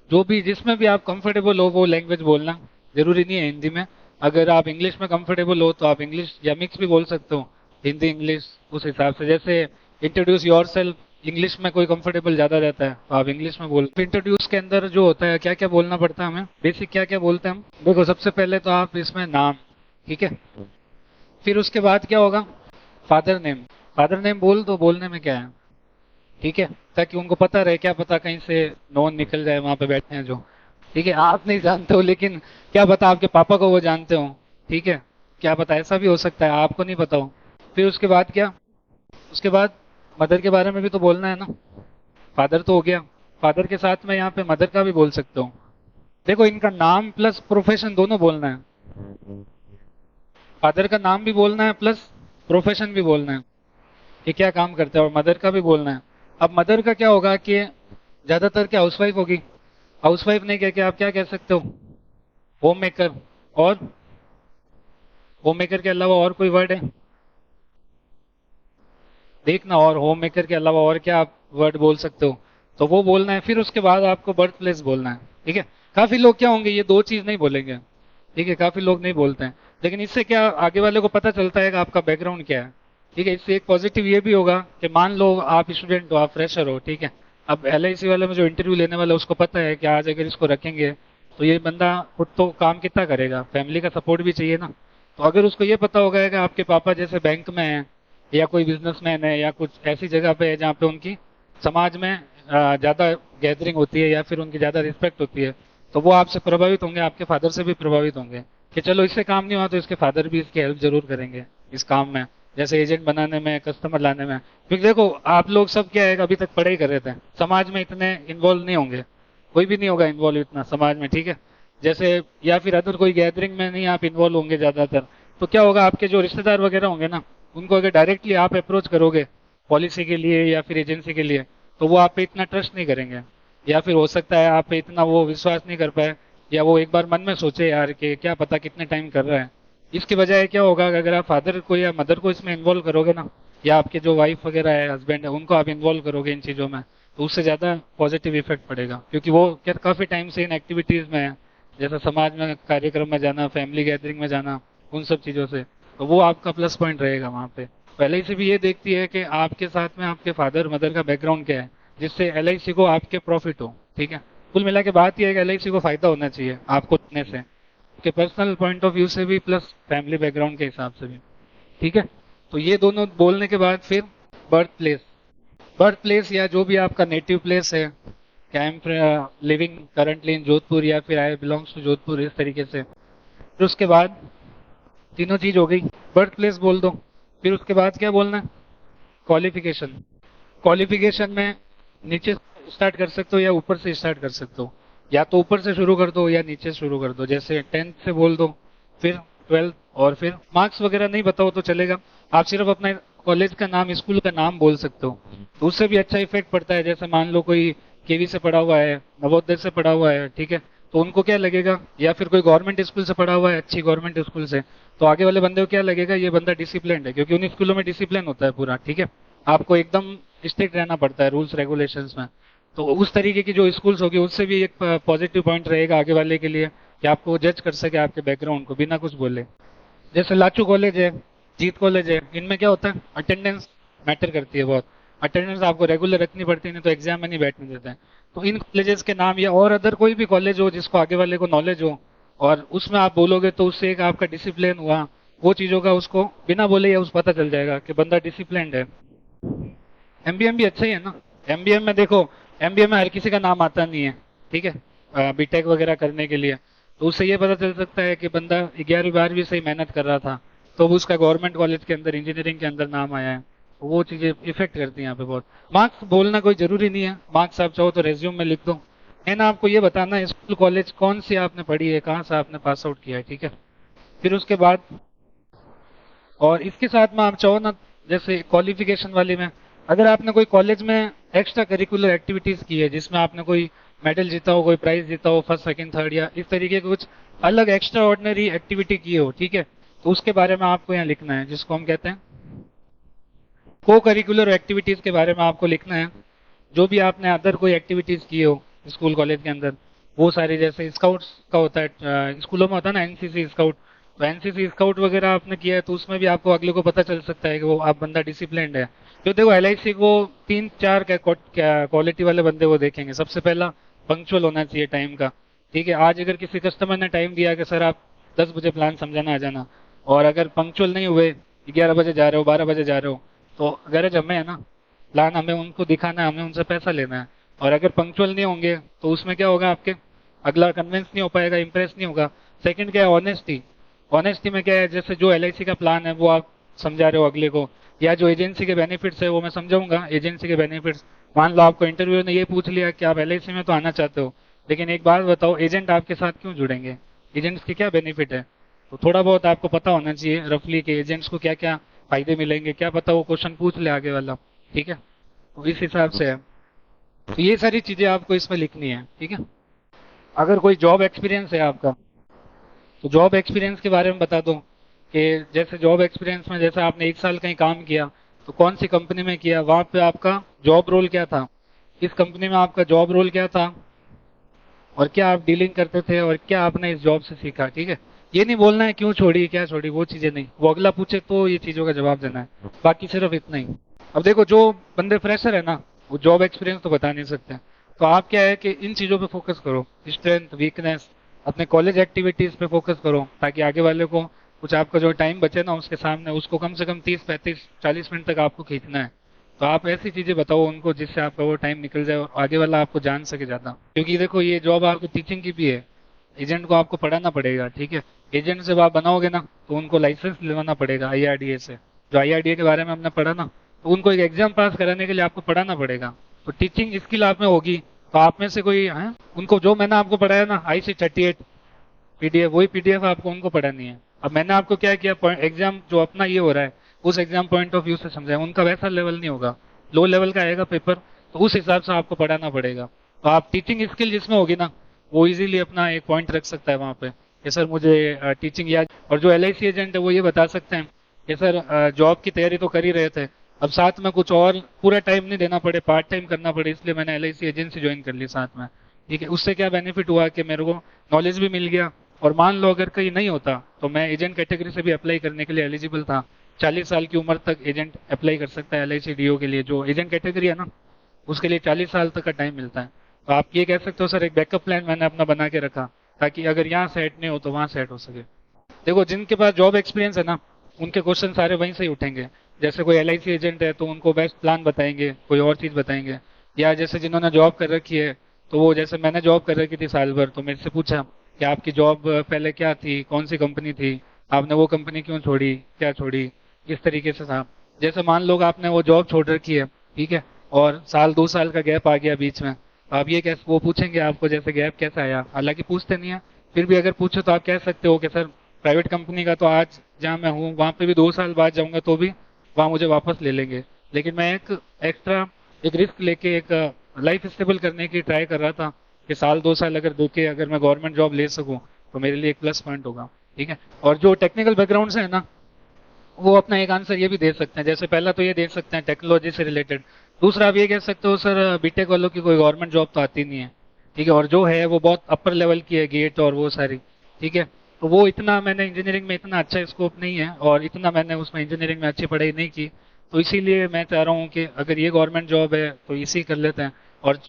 जो भी जिसमें भी आप कंफर्टेबल हो वो लैंग्वेज बोलना, जरूरी नहीं है हिंदी में। अगर आप इंग्लिश में कंफर्टेबल हो तो आप इंग्लिश या मिक्स भी बोल सकते हो, हिंदी इंग्लिश उस हिसाब से। जैसे इंट्रोड्यूस योर सेल्फ, इंग्लिश में कोई कंफर्टेबल ज्यादा रहता है तो आप इंग्लिश में बोल। इंट्रोड्यूस के अंदर जो होता है क्या क्या बोलना पड़ता है हमें, बेसिक क्या क्या बोलते हैं हम, देखो सबसे पहले तो आप इसमें नाम, ठीक है। फिर उसके बाद क्या होगा, फादर नेम। फादर नेम बोल दो, बोलने में क्या है, ठीक है, ताकि उनको पता रहे, क्या पता कहीं से नॉन निकल जाए वहां पे बैठे हैं जो, ठीक है। आप नहीं जानते हो लेकिन क्या पता आपके पापा को वो जानते हो, ठीक है, क्या पता ऐसा भी हो सकता है आपको नहीं पता हो। फिर उसके बाद क्या, उसके बाद मदर के बारे में भी तो बोलना है ना। फादर तो हो गया, फादर के साथ में यहाँ पे मदर का भी बोल सकते हो। देखो इनका नाम प्लस प्रोफेशन दोनों बोलना है, फादर का नाम भी बोलना है प्लस प्रोफेशन भी बोलना है कि क्या काम करते हैं, और मदर का भी बोलना है। अब मदर का क्या होगा कि ज्यादातर क्या हाउसवाइफ होगी, हाउसवाइफ नहीं कह के आप क्या कह सकते हो, होम मेकर। और होम मेकर के अलावा और कोई वर्ड है देखना, और होम मेकर के अलावा और क्या आप वर्ड बोल सकते हो, तो वो बोलना है। फिर उसके बाद आपको बर्थ प्लेस बोलना है, ठीक है। काफी लोग क्या होंगे ये दो चीज नहीं बोलेंगे, ठीक है, काफी लोग नहीं बोलते हैं। लेकिन इससे क्या आगे वाले को पता चलता है कि आपका बैकग्राउंड क्या है, ठीक है। इससे एक पॉजिटिव ये भी होगा कि मान लो आप स्टूडेंट हो, आप फ्रेशर हो, ठीक है। अब LIC वाले में जो इंटरव्यू लेने वाला है उसको पता है कि आज अगर इसको रखेंगे तो ये बंदा खुद तो काम कितना करेगा, फैमिली का सपोर्ट भी चाहिए ना। तो अगर उसको ये पता होगा कि आपके पापा जैसे बैंक में हैं, या कोई बिजनेसमैन है, या कुछ ऐसी जगह पे है जहाँ पे उनकी समाज में ज्यादा गैदरिंग होती है या फिर उनकी ज्यादा रिस्पेक्ट होती है, तो वो आपसे प्रभावित होंगे, आपके फादर से भी प्रभावित होंगे कि चलो इससे काम नहीं हुआ तो इसके फादर भी इसकी हेल्प जरूर करेंगे इस काम में, जैसे एजेंट बनाने में, कस्टमर लाने में। क्योंकि देखो आप लोग सब क्या है, अभी तक पढ़ाई कर रहे थे, समाज में इतने इन्वॉल्व नहीं होंगे, कोई भी नहीं होगा इन्वॉल्व इतना समाज में, ठीक है। जैसे या फिर अदर कोई गैदरिंग में नहीं आप इन्वॉल्व होंगे ज्यादातर, तो क्या होगा आपके जो रिश्तेदार वगैरह होंगे ना, उनको अगर डायरेक्टली आप अप्रोच करोगे पॉलिसी के लिए या फिर एजेंसी के लिए, तो वो आप पे इतना ट्रस्ट नहीं करेंगे, या फिर हो सकता है आप पे इतना वो विश्वास नहीं कर पाए, या वो एक बार मन में सोचे यार कि क्या पता कितने टाइम कर रहा है। इसकी बजाय क्या होगा कि अगर आप फादर को या मदर को इसमें इन्वॉल्व करोगे ना, या आपके जो वाइफ वगैरह है, हस्बैंड है, उनको आप इन्वॉल्व करोगे इन चीजों में, तो उससे ज्यादा पॉजिटिव इफेक्ट पड़ेगा, क्योंकि वो क्या काफी टाइम से इन एक्टिविटीज में है, जैसे समाज में कार्यक्रम में जाना, फैमिली गैदरिंग में जाना, उन सब चीजों से, तो वो आपका प्लस पॉइंट रहेगा वहां पे। पहले से भी ये देखती है कि आपके साथ में आपके फादर मदर का बैकग्राउंड क्या है, जिससे LIC को आपके प्रॉफिट हो, ठीक है। कुल मिला के बात यह है कि LIC को फायदा होना चाहिए आपको देने से, के पर्सनल पॉइंट ऑफ व्यू से भी प्लस फैमिली बैकग्राउंड के हिसाब से भी, ठीक है। तो ये दोनों बोलने के बाद फिर बर्थ प्लेस, बर्थ प्लेस या जो भी आपका नेटिव प्लेस है, क्या I am living currently in Jodhpur, या फिर आई बिलोंग्स टू जोधपुर, इस तरीके से। फिर उसके बाद तीनों चीज हो गई, बर्थ प्लेस बोल दो। फिर उसके बाद क्या बोलना है, क्वालिफिकेशन। क्वालिफिकेशन में नीचे स्टार्ट कर सकते हो या ऊपर से स्टार्ट कर सकते हो, या तो ऊपर से शुरू कर दो या नीचे से शुरू कर दो, जैसे 10th से बोल दो, फिर 12th, और फिर मार्क्स वगैरह नहीं बताओ तो चलेगा, आप सिर्फ अपना कॉलेज का नाम, स्कूल का नाम बोल सकते हो, तो उससे भी अच्छा इफेक्ट पड़ता है। जैसे मान लो कोई KV से पढ़ा हुआ है, नवोदय से पढ़ा हुआ है, ठीक है, तो उनको क्या लगेगा, या फिर कोई गवर्नमेंट स्कूल से पढ़ा हुआ है, अच्छी गवर्नमेंट स्कूल से, तो आगे वाले बंदे को क्या लगेगा, ये बंदा डिसिप्लिन है, क्योंकि उन स्कूलों में डिसिप्लिन होता है पूरा, ठीक है। आपको एकदम स्ट्रिक्ट रहना पड़ता है रूल्स रेगुलेशंस में। तो उस तरीके की जो स्कूल्स होगी उससे भी एक पॉजिटिव पॉइंट रहेगा आगे वाले के लिए, कि आपको जज कर सके आपके बैकग्राउंड को बिना कुछ बोले। जैसे लाचू कॉलेज है, जीत कॉलेज है, इनमें क्या होता है, अटेंडेंस मैटर करती है बहुत, अटेंडेंस आपको रेगुलर रखनी पड़ती है, नहीं तो एग्जाम में नहीं बैठने देते हैं। तो इन कॉलेजेस के नाम, या और अदर कोई भी कॉलेज हो जिसको आगे वाले को नॉलेज हो, और उसमें आप बोलोगे तो उससे एक आपका डिसिप्लिन हुआ, वो चीजों का उसको बिना बोले या उस पता चल जाएगा कि बंदा डिसिप्लिन है। MBM भी अच्छा ही है ना। MBM में देखो, MBM में हर किसी का नाम आता नहीं है, ठीक है, B.Tech वगैरह करने के लिए, तो उससे ये पता चल सकता है कि बंदा 11वीं 12वीं से ही मेहनत कर रहा था, तो वो उसका गवर्नमेंट कॉलेज के अंदर, इंजीनियरिंग के अंदर नाम आया है, तो वो चीजें इफेक्ट करती हैं यहाँ पे बहुत। मार्क्स बोलना कोई जरूरी नहीं है, मार्क्स आप चाहो तो रेज्यूम में लिख दो, है ना। आपको ये बताना है स्कूल कॉलेज कौन सी आपने पढ़ी है, कहाँ से आपने पास आउट किया है, ठीक है। फिर उसके बाद, और इसके साथ में आप चाहो ना, जैसे क्वालिफिकेशन वाली में, अगर आपने कोई कॉलेज में एक्स्ट्रा करिकुलर एक्टिविटीज की है, जिसमें आपने कोई मेडल जीता हो, कोई प्राइज जीता हो, फर्स्ट सेकंड थर्ड, या इस तरीके के कुछ अलग एक्स्ट्रा ऑर्डिनरी एक्टिविटी की हो, ठीक है, तो उसके बारे में आपको यहाँ लिखना है, जिसको हम कहते हैं को करिकुलर एक्टिविटीज के बारे में आपको लिखना है। जो भी आपने अदर कोई एक्टिविटीज की हो स्कूल कॉलेज के अंदर, वो सारी, जैसे स्काउट्स का होता है, स्कूलों में होता है ना एनसीसी स्काउट, तो एनसीसी स्काउट वगैरह आपने किया है तो उसमें भी आपको अगले को पता चल सकता है कि वो आप बंदा डिसिप्लिन्ड है। तो देखो एलआईसी को तीन चार क्वालिटी वाले बंदे वो देखेंगे। सबसे पहला, पंक्चुअल होना चाहिए टाइम का। ठीक है, आज अगर किसी कस्टमर ने टाइम दिया कि सर आप 10 बजे प्लान समझाना आ जाना, और अगर पंक्चुअल नहीं हुए, 11 बजे जा रहे हो, 12 बजे जा रहे हो, तो गरज हमें है ना, प्लान हमें उनको दिखाना है, हमें उनसे पैसा लेना है। और अगर पंक्चुअल नहीं होंगे तो उसमें क्या होगा, आपके अगला कन्विंस नहीं हो पाएगा, इंप्रेस नहीं होगा। सेकंड क्या है, ऑनेस्टी। ऑनेस्टी में क्या है, जैसे जो एलआईसी का प्लान है वो आप समझा रहे हो अगले को, या जो एजेंसी के बेनिफिट्स है वो मैं समझाऊंगा एजेंसी के बेनिफिट्स। मान लो आपको इंटरव्यू ने ये पूछ लिया कि आप एलआईसी में तो आना चाहते हो, लेकिन एक बात बताओ, एजेंट आपके साथ क्यों जुड़ेंगे, एजेंट्स के क्या बेनिफिट है। तो थोड़ा बहुत आपको पता होना चाहिए रफली कि एजेंट्स को क्या क्या फायदे मिलेंगे, क्या पता वो क्वेश्चन पूछ ले आगे वाला। ठीक है, तो इस हिसाब से है। तो ये सारी चीजें आपको इसमें लिखनी है। ठीक है, अगर कोई जॉब एक्सपीरियंस है आपका, तो जॉब एक्सपीरियंस के बारे में बता दूं कि जैसे जॉब एक्सपीरियंस में, जैसे आपने 1 साल कहीं काम किया, तो कौन सी कंपनी में किया, वहां पे आपका जॉब रोल क्या था, इस कंपनी में आपका जॉब रोल क्या था, और क्या आप डीलिंग करते थे, और क्या आपने इस जॉब से सीखा। ठीक है, ये नहीं बोलना है क्यों छोड़ी क्या छोड़ी, वो चीजें नहीं, वो अगला पूछे तो ये चीजों का जवाब देना है, बाकी सिर्फ इतना ही। अब देखो जो बंदे फ्रेशर है ना, वो जॉब एक्सपीरियंस तो बता नहीं सकते, तो आप क्या है कि इन चीजों पे फोकस करो, स्ट्रेंथ वीकनेस, अपने कॉलेज एक्टिविटीज पे फोकस करो, ताकि आगे वाले को कुछ, आपका जो टाइम बचे ना उसके सामने, उसको कम से कम 30 35 40 मिनट तक आपको खींचना है। तो आप ऐसी चीजें बताओ उनको जिससे आपका वो टाइम निकल जाए और आगे वाला आपको जान सके ज्यादा, क्योंकि देखो ये जॉब आपकी टीचिंग की भी है, एजेंट को आपको पढ़ाना पड़ेगा। ठीक है, एजेंट से आप बनाओगे ना तो उनको लाइसेंस दिलवाना पड़ेगा आईआरडीए से, जो आईआरडीए के बारे में हमने पढ़ा ना, तो उनको एक एग्जाम पास कराने के लिए आपको पढ़ाना पड़ेगा। तो टीचिंग स्किल आप में होगी, तो आप में से कोई है उनको, जो मैंने आपको पढ़ाया ना IC38 पीडीएफ, वही पीडीएफ आपको उनको पढ़ानी है। अब मैंने आपको क्या किया, एग्जाम जो अपना ये हो रहा है उस एग्जाम पॉइंट ऑफ व्यू से समझाया, उनका वैसा लेवल नहीं होगा, लो लेवल का आएगा पेपर, तो उस हिसाब से आपको पढ़ाना पड़ेगा। तो आप टीचिंग स्किल जिसमें होगी ना, वो इजीली अपना एक पॉइंट रख सकता है वहां पे कि सर मुझे टीचिंग याद। और जो एलआईसी एजेंट है वो ये बता सकते हैं कि सर जॉब की तैयारी तो कर ही रहे थे, अब साथ में कुछ और पूरा टाइम नहीं देना पड़े, पार्ट टाइम करना पड़े, इसलिए मैंने एलआईसी एजेंसी ज्वाइन कर ली साथ में। ठीक है, उससे क्या बेनिफिट हुआ कि मेरे को नॉलेज भी मिल गया, और मान लो अगर कहीं नहीं होता तो मैं एजेंट कैटेगरी से भी अप्लाई करने के लिए एलिजिबल था। 40 साल की उम्र तक एजेंट अप्लाई कर सकता है एलआईसी डीओ के लिए, जो एजेंट कैटेगरी है ना उसके लिए 40 साल तक का टाइम मिलता है। तो आप ये कह सकते हो सर एक बैकअप प्लान मैंने अपना बना के रखा, ताकि अगर यहाँ सेट नहीं हो तो वहाँ सेट हो सके। देखो जिनके पास जॉब एक्सपीरियंस है ना, उनके क्वेश्चन सारे वहीं से ही उठेंगे। जैसे कोई एलआईसी एजेंट है तो उनको बेस्ट प्लान बताएंगे, कोई और चीज बताएंगे। या जैसे जिन्होंने जॉब कर रखी है, तो वो, जैसे मैंने जॉब कर रखी थी साल भर, तो मेरे से पूछा कि आपकी जॉब पहले क्या थी, कौन सी कंपनी थी, आपने वो कंपनी क्यों छोड़ी, क्या छोड़ी, इस तरीके से था। जैसे मान लो आपने वो जॉब छोड़ रखी है, ठीक है, और साल 2 साल का गैप आ गया बीच में, तो आप ये कैसे, वो पूछेंगे आपको जैसे गैप कैसा आया, हालांकि पूछते नहीं है, फिर भी अगर पूछो तो आप कह सकते हो कि सर प्राइवेट कंपनी का तो आज जहाँ मैं हूँ वहाँ पे भी 2 साल बाद जाऊंगा तो भी वहाँ मुझे वापस ले लेंगे, लेकिन मैं एक एक्स्ट्रा एक रिस्क लेके एक लाइफ स्टेबल करने की ट्राई कर रहा था कि साल 2 साल अगर देके अगर मैं गवर्नमेंट जॉब ले सकूँ तो मेरे लिए एक प्लस पॉइंट होगा। ठीक है, और जो टेक्निकल बैकग्राउंड से है ना, वो अपना एक आंसर ये भी दे सकते हैं, जैसे पहला तो ये दे सकते हैं टेक्नोलॉजी से रिलेटेड, दूसरा आप ये कह सकते हो सर बीटेक वालों की कोई गवर्नमेंट जॉब तो आती नहीं है। ठीक है, और जो है वो बहुत अपर लेवल की है, गेट और वो सारी। ठीक है, तो वो इतना मैंने इंजीनियरिंग में इतना अच्छा स्कोप नहीं है, और इतना मैंने उसमें इंजीनियरिंग में अच्छी पढ़ाई नहीं की, तो इसीलिए मैं चाह रहा हूँ कि अगर ये गवर्नमेंट जॉब है तो इसी कर लेते हैं। और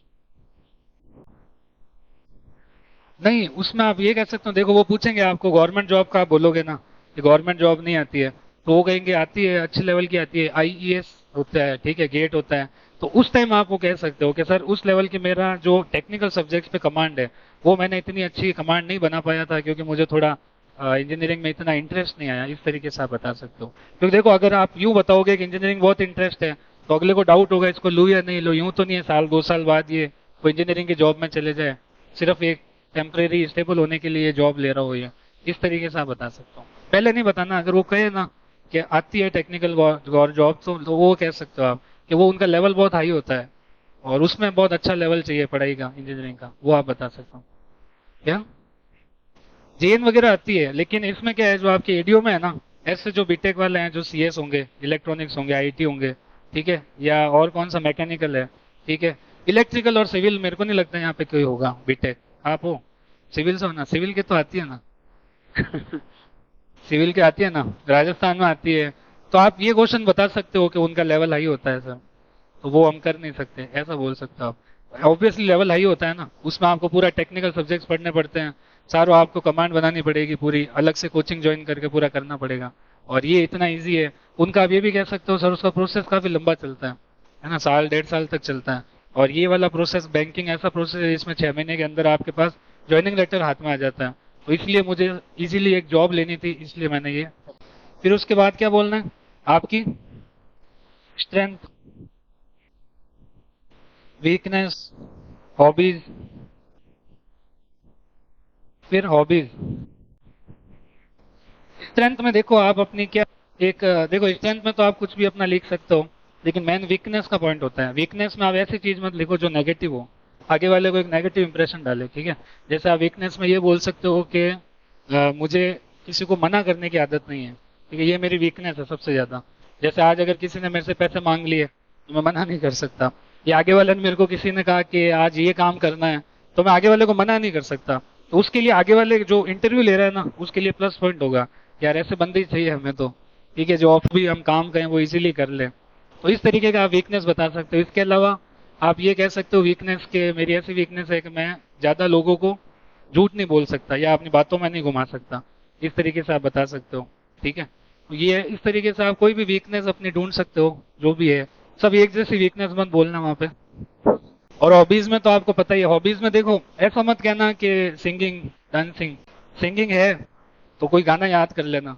नहीं, उसमें आप ये कह सकते हो, देखो वो पूछेंगे आपको गवर्नमेंट जॉब का, आप बोलोगे ना कि गवर्नमेंट जॉब नहीं आती है, तो वो कहेंगे आती है, अच्छे लेवल की आती है, आईईएस होता है, ठीक है, गेट होता है। तो उस टाइम आप वो कह सकते हो कि सर उस लेवल की मेरा जो टेक्निकल सब्जेक्ट्स पे कमांड है, वो मैंने इतनी अच्छी कमांड नहीं बना पाया था, क्योंकि मुझे थोड़ा इंजीनियरिंग में इतना इंटरेस्ट नहीं आया, इस तरीके से आप बता सकते हो। क्योंकि देखो अगर आप यूं बताओगे कि इंजीनियरिंग बहुत इंटरेस्ट है, तो अगले को डाउट होगा इसको लूँ या नहीं लूँ, यूं तो नहीं है साल 2 साल बाद ये कोई इंजीनियरिंग की जॉब में चले जाए, सिर्फ एक टेम्परेरी स्टेबल होने के लिए जॉब ले रहा हो, ये इस तरीके से आप बता सकते हो। पहले नहीं बताना, अगर वो कहे ना कि आती है टेक्निकल जॉब, तो वो कह सकते हो आप कि वो उनका लेवल बहुत हाई होता है और उसमें बहुत अच्छा लेवल चाहिए पढ़ाई का, इंजीनियरिंग का, वो आप बता सकते हो। क्या जेएन वगैरह आती है, लेकिन इसमें क्या है, जो आपके एडीओ में है ना, ऐसे जो बीटेक वाले हैं, जो सीएस होंगे, इलेक्ट्रॉनिक्स होंगे, आईटी होंगे, ठीक है, या और कौन सा मैकेनिकल है, ठीक है, इलेक्ट्रिकल और सिविल मेरे को नहीं लगता यहाँ पे कोई होगा बीटेक, आप हो सिविल से हो ना, सिविल की तो आती है ना। सिविल की आती है ना, राजस्थान में आती है। तो आप ये क्वेश्चन बता सकते हो कि उनका लेवल हाई होता है सर, तो वो हम कर नहीं सकते, ऐसा बोल सकते हो आप। ऑब्वियसली लेवल हाई होता है ना, उसमें आपको पूरा टेक्निकल सब्जेक्ट्स पढ़ने पड़ते हैं, चारों आपको कमांड बनानी पड़ेगी पूरी, अलग से कोचिंग ज्वाइन करके पूरा करना पड़ेगा। और ये इतना इजी है। उनका आप ये भी कह सकते हो सर, उसका प्रोसेस काफी लंबा चलता है ना, साल 1.5 साल तक चलता है। और ये वाला प्रोसेस बैंकिंग ऐसा प्रोसेस है जिसमें 6 महीने के अंदर आपके पास ज्वाइनिंग लेटर हाथ में आ जाता है। तो इसलिए मुझे इजीली एक जॉब लेनी थी, इसलिए मैंने ये। फिर उसके बाद क्या बोलना है, आपकी स्ट्रेंथ, वीकनेस, हॉबीज। फिर हॉबीज, स्ट्रेंथ में देखो आप अपनी क्या, एक देखो स्ट्रेंथ में तो आप कुछ भी अपना लिख सकते हो, लेकिन मेन वीकनेस का पॉइंट होता है। वीकनेस में आप ऐसी चीज मत लिखो जो नेगेटिव हो, आगे वाले को एक नेगेटिव इंप्रेशन डाले, ठीक है। जैसे आप वीकनेस में ये बोल सकते हो कि मुझे किसी को मना करने की आदत नहीं है, ठीक है, ये मेरी वीकनेस है सबसे ज्यादा। जैसे आज अगर किसी ने मेरे से पैसे मांग लिए तो मैं मना नहीं कर सकता, या आगे वाले ने मेरे को किसी ने कहा कि आज ये काम करना है, तो मैं आगे वाले को मना नहीं कर सकता। तो उसके लिए आगे वाले जो इंटरव्यू ले रहा है ना, उसके लिए प्लस पॉइंट होगा, यार ऐसे बंदे ही चाहिए हमें तो, ठीक है, जो ऑफ भी हम काम करें वो इजीली कर ले। तो इस तरीके का आप वीकनेस बता सकते हो। इसके अलावा आप ये कह सकते हो वीकनेस के, मेरी ऐसी वीकनेस है कि मैं ज्यादा लोगों को झूठ नहीं बोल सकता या अपनी बातों में नहीं घुमा सकता, इस तरीके से आप बता सकते हो, ठीक है। तो ये इस तरीके से आप कोई भी वीकनेस अपनी ढूंढ सकते हो, जो भी है सब एक जैसी वीकनेस मत बोलना वहां पे। और हॉबीज में तो आपको पता ही है, हॉबीज में देखो ऐसा मत कहना कि सिंगिंग, डांसिंग। सिंगिंग है तो कोई गाना याद कर लेना,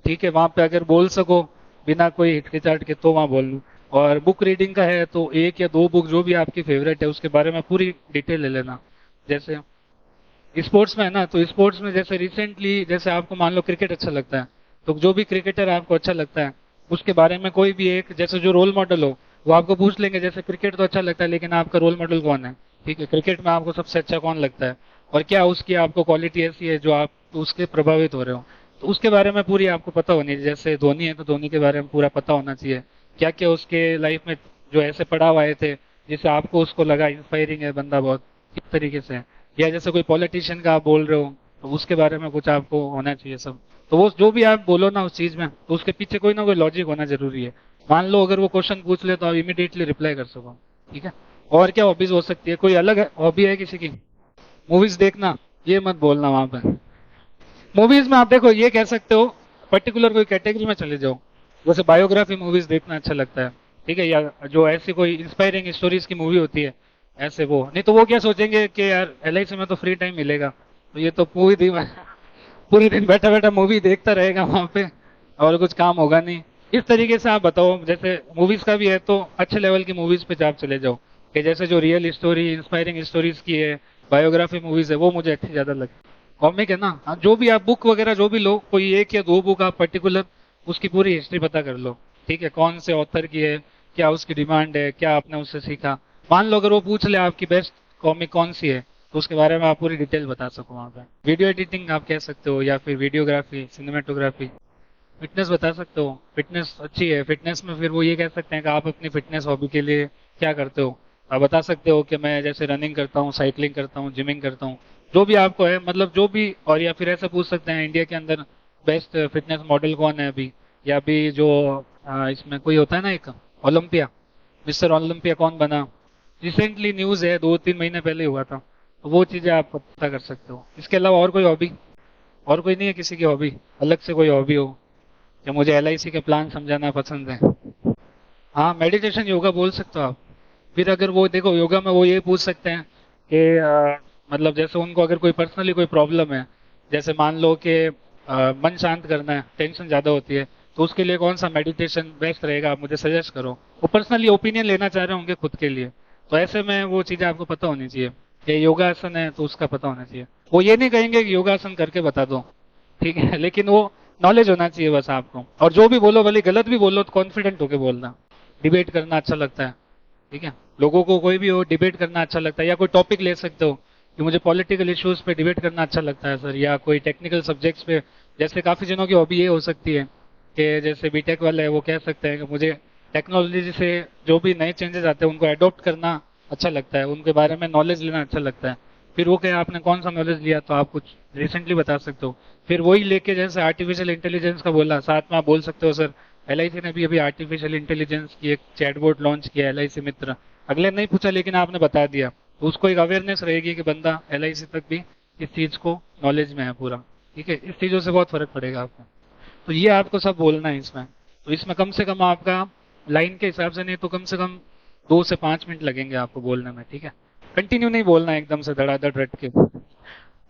ठीक है, वहां पे अगर बोल सको बिना कोई हिचकिचाहट के तो वहां बोल लूँ। और बुक रीडिंग का है तो 1 या 2 बुक जो भी आपकी फेवरेट है उसके बारे में पूरी डिटेल ले लेना। जैसे स्पोर्ट्स में है ना, तो स्पोर्ट्स में जैसे रिसेंटली, जैसे आपको मान लो क्रिकेट अच्छा लगता है, तो जो भी क्रिकेटर आपको अच्छा लगता है उसके बारे में कोई भी एक, जैसे जो रोल मॉडल हो वो आपको पूछ लेंगे, जैसे क्रिकेट तो अच्छा लगता है लेकिन आपका रोल मॉडल कौन है, ठीक है, क्रिकेट में आपको सबसे अच्छा कौन लगता है, और क्या उसकी आपको क्वालिटी ऐसी है जो आप उसके प्रभावित हो रहे हो, तो उसके बारे में पूरी आपको पता होनी चाहिए। जैसे धोनी है तो धोनी के बारे में पूरा पता होना चाहिए, क्या क्या उसके लाइफ में जो ऐसे पड़ाव आए थे जिससे आपको उसको लगा इंस्पायरिंग है बंदा बहुत, इस तरीके से। या जैसे कोई पॉलिटिशियन का आप बोल रहे हो तो उसके बारे में कुछ आपको होना चाहिए सब। तो वो जो भी आप बोलो ना उस चीज में, तो उसके पीछे कोई ना कोई लॉजिक होना जरूरी है। मान लो अगर वो क्वेश्चन पूछ ले तो आप इमीडिएटली रिप्लाई कर सको, ठीक है। और क्या हॉबीज हो सकती है, कोई अलग हॉबी है किसी की, मूवीज देखना, ये मत बोलना वहां पर। मूवीज में आप देखो ये कह सकते हो, पर्टिकुलर कोई कैटेगरी में चले जाओ, जैसे बायोग्राफी मूवीज देखना अच्छा लगता है, ठीक है, या जो ऐसी कोई इंस्पायरिंग स्टोरीज की मूवी होती है ऐसे, वो नहीं तो वो क्या सोचेंगे कि यार LIC में तो फ्री टाइम मिलेगा, तो ये तो पूरी दिन बैठा बैठा मूवी देखता रहेगा वहां पे, और कुछ काम होगा नहीं। इस तरीके से आप बताओ। जैसे मूवीज का भी है तो अच्छे लेवल की मूवीज पे आप चले जाओ, कि जैसे जो रियल स्टोरी, इंस्पायरिंग स्टोरीज की है, बायोग्राफी मूवीज है, वो मुझे अच्छी ज्यादा लगती है। कॉमिक है ना, हाँ, जो भी आप बुक वगैरह जो भी लो, कोई 1 या 2 बुक आप पर्टिकुलर उसकी पूरी हिस्ट्री पता कर लो, ठीक है, कौन से ऑथर की है, क्या उसकी डिमांड है, क्या आपने उससे सीखा। मान लो अगर वो पूछ ले आपकी बेस्ट कॉमिक कौन सी है, तो उसके बारे में आप पूरी डिटेल बता सको वहां पे। वीडियो एडिटिंग आप कह सकते हो, या फिर वीडियोग्राफी, सिनेमेटोग्राफी। फिटनेस बता सकते हो, फिटनेस अच्छी है, फिटनेस में फिर वो ये कह सकते हैं कि आप अपनी फिटनेस हॉबी के लिए क्या करते हो। आप बता सकते हो कि मैं जैसे रनिंग करता हूँ, साइकिलिंग करता हूँ, जिमिंग करता हूँ, जो भी आपको है, मतलब जो भी। और या फिर ऐसा पूछ सकते हैं इंडिया के अंदर बेस्ट फिटनेस मॉडल कौन है अभी, या अभी जो इसमें कोई होता है ना एक ओलंपिया, मिस्टर ओलंपिया कौन बना, रिसेंटली न्यूज है 2-3 महीने पहले हुआ था, तो वो चीजें आप पता कर सकते हो। इसके अलावा और कोई हॉबी, और कोई नहीं है किसी की हॉबी, अलग से कोई हॉबी हो कि मुझे LIC के प्लान समझाना पसंद है। हाँ, मेडिटेशन, योगा बोल सकते हो आप। फिर अगर वो देखो योगा में वो ये पूछ सकते हैं कि मतलब जैसे उनको अगर कोई पर्सनली कोई प्रॉब्लम है, जैसे मान लो कि मन शांत करना है, टेंशन ज्यादा होती है, तो उसके लिए कौन सा मेडिटेशन बेस्ट रहेगा, आप मुझे सजेस्ट करो। वो पर्सनली ओपिनियन लेना चाह रहे होंगे खुद के लिए, तो ऐसे में वो चीजें आपको पता होनी चाहिए कि योगासन है तो उसका पता होना चाहिए। वो ये नहीं कहेंगे कि योगासन करके बता दो, ठीक है, लेकिन वो नॉलेज होना चाहिए बस आपको। और जो भी बोलो, भले गलत भी बोलो तो कॉन्फिडेंट होके बोलना। डिबेट करना अच्छा लगता है, ठीक है, लोगों को कोई भी हो डिबेट करना अच्छा लगता है। या कोई टॉपिक ले सकते हो कि मुझे पॉलिटिकल इश्यूज पे डिबेट करना अच्छा लगता है सर, या कोई टेक्निकल सब्जेक्ट्स पे। जैसे काफी जनों की हॉबी ये हो सकती है कि जैसे बीटेक वाले हैं वो कह सकते हैं कि मुझे टेक्नोलॉजी से जो भी नए चेंजेस आते हैं उनको अडॉप्ट करना अच्छा लगता है, उनके बारे में नॉलेज लेना अच्छा लगता है। फिर वो कहे आपने कौन सा नॉलेज लिया, तो आप कुछ रिसेंटली बता सकते हो। फिर वही लेके जैसे आर्टिफिशियल इंटेलिजेंस का बोला, साथ में आप बोल सकते हो सर एलआईसी ने भी अभी आर्टिफिशियल इंटेलिजेंस की एक चैटबॉट लॉन्च किया एलआईसी मित्र। अगले ने नहीं पूछा लेकिन आपने बता दिया, तो उसको एक अवेयरनेस रहेगी कि बंदा एलआईसी तक भी इस चीज को नॉलेज में है पूरा। ठीक है, इस चीजों से बहुत फर्क पड़ेगा आपको। तो ये आपको सब बोलना है इसमें। तो इसमें कम से कम आपका लाइन के हिसाब से नहीं तो कम से कम 2 से 5 मिनट लगेंगे आपको बोलने में। ठीक है, कंटिन्यू नहीं बोलना है एकदम से धड़ाधड़ रट के,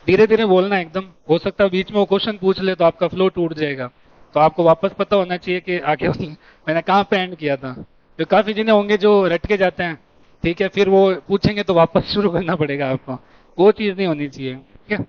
धीरे धीरे बोलना है एकदम। हो सकता है बीच में वो क्वेश्चन पूछ ले तो आपका फ्लो टूट जाएगा, तो आपको वापस पता होना चाहिए कि आगे मैंने कहाँ पे एंड किया था। तो काफी जने होंगे जो रट के जाते हैं, ठीक है, फिर वो पूछेंगे तो वापस शुरू करना पड़ेगा आपको, वो चीज नहीं होनी चाहिए। ठीक है।